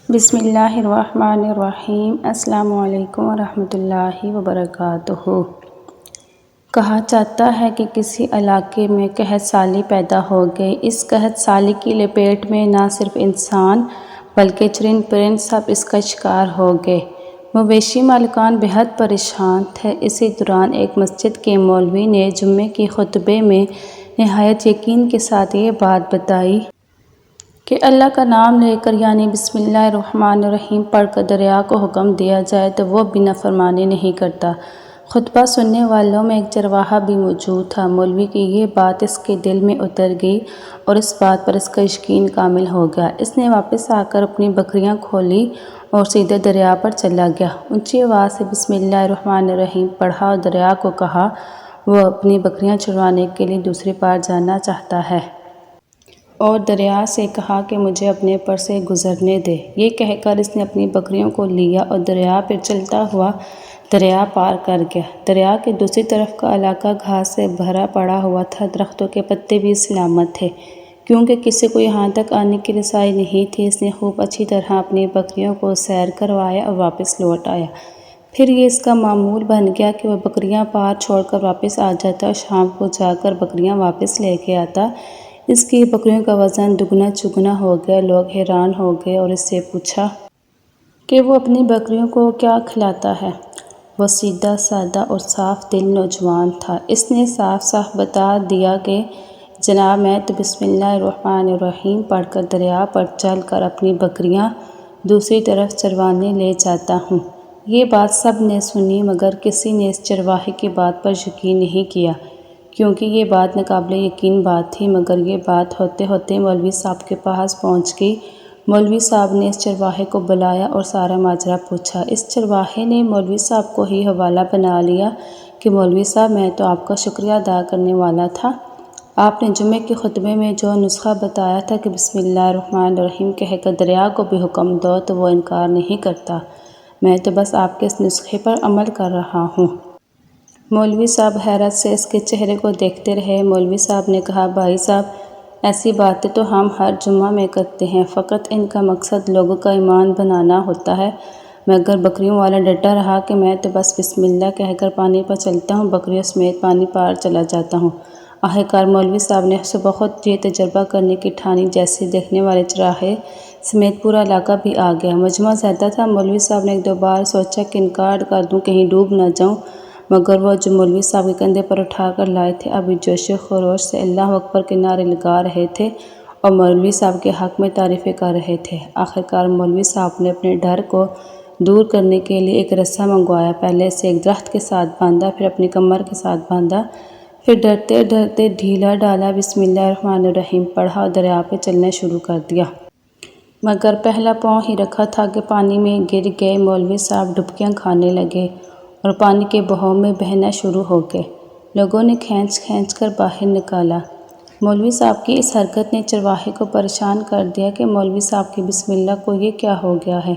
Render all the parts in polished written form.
بسم اللہ الرحمن الرحیم۔ السلام علیکم ورحمۃ اللہ وبرکاتہ۔ کہا جاتا ہے کہ کسی علاقے میں قحط سالی پیدا ہو گئی۔ اس قحط سالی کی لپیٹ میں نہ صرف انسان بلکہ چرند پرند سب اس کا شکار ہو گئے۔ مویشی مالکان بے حد پریشان تھے۔ اسی دوران ایک مسجد کے مولوی نے جمعے کے خطبے میں نہایت یقین کے ساتھ یہ بات بتائی کہ اللہ کا نام لے کر یعنی بسم اللہ الرحمن الرحیم پڑھ کر دریا کو حکم دیا جائے تو وہ بھی نافرمانی نہیں کرتا۔ خطبہ سننے والوں میں ایک چرواہا بھی موجود تھا۔ مولوی کی یہ بات اس کے دل میں اتر گئی اور اس بات پر اس کا یقین کامل ہو گیا۔ اس نے واپس آ کر اپنی بکریاں کھولیں اور سیدھے دریا پر چلا گیا۔ اونچی آواز سے بسم اللہ الرحمن الرحیم پڑھا اور دریا کو کہا وہ اپنی بکریاں چروانے کے لیے دوسرے پار جانا چاہتا ہے۔ اور دریا سے کہا کہ مجھے اپنے پر سے گزرنے دے۔ یہ کہہ کر اس نے اپنی بکریوں کو لیا اور دریا پر چلتا ہوا دریا پار کر گیا۔ دریا کے دوسری طرف کا علاقہ گھاس سے بھرا پڑا ہوا تھا۔ درختوں کے پتے بھی سلامت تھے کیونکہ کسی کو یہاں تک آنے کی رسائی نہیں تھی۔ اس نے خوب اچھی طرح اپنی بکریوں کو سیر کروایا اور واپس لوٹ آیا۔ پھر یہ اس کا معمول بن گیا کہ وہ بکریاں پار چھوڑ کر واپس آ جاتا اور شام کو جا کر بکریاں واپس لے کے آتا۔ اس کی بکریوں کا وزن دگنا چگنا ہو گیا۔ لوگ حیران ہو گئے اور اس سے پوچھا کہ وہ اپنی بکریوں کو کیا کھلاتا ہے۔ وہ سیدھا سادہ اور صاف دل نوجوان تھا۔ اس نے صاف صاف بتا دیا کہ جناب میں تو بسم اللہ الرحمن الرحیم پڑھ کر دریا پر چل کر اپنی بکریاں دوسری طرف چروانے لے جاتا ہوں۔ یہ بات سب نے سنی مگر کسی نے اس چرواہے کی بات پر یقین نہیں کیا کیونکہ یہ بات ناقابل یقین بات تھی۔ مگر یہ بات ہوتے ہوتے مولوی صاحب کے پاس پہنچ گئی۔ مولوی صاحب نے اس چرواہے کو بلایا اور سارا ماجرا پوچھا۔ اس چرواہے نے مولوی صاحب کو ہی حوالہ بنا لیا کہ مولوی صاحب میں تو آپ کا شکریہ ادا کرنے والا تھا۔ آپ نے جمعے کے خطبے میں جو نسخہ بتایا تھا کہ بسم اللہ الرحمن الرحیم کہہ کر دریا کو بھی حکم دو تو وہ انکار نہیں کرتا۔ میں تو بس آپ کے اس نسخے پر عمل کر رہا ہوں۔ مولوی صاحب حیرت سے اس کے چہرے کو دیکھتے رہے۔ مولوی صاحب نے کہا بھائی صاحب ایسی باتیں تو ہم ہر جمعہ میں کرتے ہیں، فقط ان کا مقصد لوگوں کا ایمان بنانا ہوتا ہے۔ مگر بکریوں والا ڈٹا رہا کہ میں تو بس بسم اللہ کہہ کر پانی پر چلتا ہوں، بکریوں سمیت پانی پار چلا جاتا ہوں۔ آخرکار مولوی صاحب نے صبح خود یہ تجربہ کرنے کی ٹھانی جیسے دیکھنے والے چرواہے سمیت پورا علاقہ بھی آ گیا۔ مجمع زیادہ تھا۔ مولوی صاحب نے ایک دو بار سوچا کہ انکار کر دوں کہیں ڈوب نہ جاؤں مگر وہ جو مولوی صاحب کے کندھے پر اٹھا کر لائے تھے ابھی جوش و خروش سے اللہ اکبر کے نعرے لگا رہے تھے اور مولوی صاحب کے حق میں تعریفیں کر رہے تھے۔ آخرکار مولوی صاحب نے اپنے ڈر کو دور کرنے کے لیے ایک رسا منگوایا۔ پہلے اسے ایک درخت کے ساتھ باندھا، پھر اپنی کمر کے ساتھ باندھا، پھر ڈرتے ڈرتے ڈھیلا ڈالا، بسم اللہ الرحمن الرحیم پڑھا اور دریا پہ چلنا شروع کر دیا۔ مگر پہلا پاؤں ہی رکھا تھا کہ پانی میں گر گئے۔ مولوی صاحب ڈبکیاں کھانے لگے اور پانی کے بہاؤ میں بہنا شروع ہو گئے۔ لوگوں نے کھینچ کھینچ کر باہر نکالا۔ مولوی صاحب کی اس حرکت نے چرواہے کو پریشان کر دیا کہ مولوی صاحب کی بسم اللہ کو یہ کیا ہو گیا ہے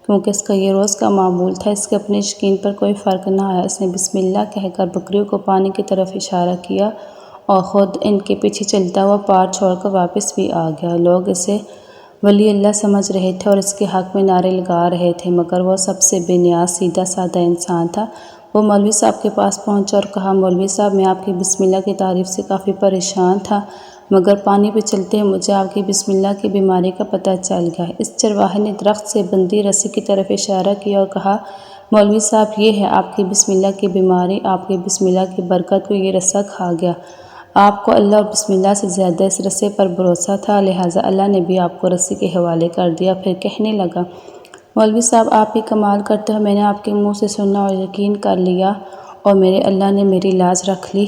کیونکہ اس کا یہ روز کا معمول تھا۔ اس کے اپنے یقین پر کوئی فرق نہ آیا۔ اس نے بسم اللہ کہہ کر بکریوں کو پانی کی طرف اشارہ کیا اور خود ان کے پیچھے چلتا ہوا پار چھوڑ کر واپس بھی آ گیا۔ لوگ اسے ولی اللہ سمجھ رہے تھے اور اس کے حق میں نعرے لگا رہے تھے مگر وہ سب سے بے نیاز سیدھا سادہ انسان تھا۔ وہ مولوی صاحب کے پاس پہنچا اور کہا مولوی صاحب میں آپ کی بسم اللہ کی تعریف سے کافی پریشان تھا مگر پانی پہ چلتے مجھے آپ کی بسم اللہ کی بیماری کا پتہ چل گیا۔ اس چرواہے نے درخت سے بندھی رسی کی طرف اشارہ کیا اور کہا مولوی صاحب یہ ہے آپ کی بسم اللہ کی بیماری، آپ کی بسم اللہ کی برکت کو یہ رسا کھا گیا۔ آپ کو اللہ اور بسم اللہ سے زیادہ اس رسے پر بھروسہ تھا لہٰذا اللہ نے بھی آپ کو رسی کے حوالے کر دیا۔ پھر کہنے لگا مولوی صاحب آپ ہی کمال کرتے ہو، میں نے آپ کے منہ سے سنا اور یقین کر لیا اور میرے اللہ نے میری لاج رکھ لی۔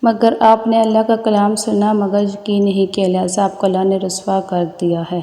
مگر آپ نے اللہ کا کلام سنا مگر یقین نہیں کیا لہٰذا آپ کو اللہ نے رسوا کر دیا ہے۔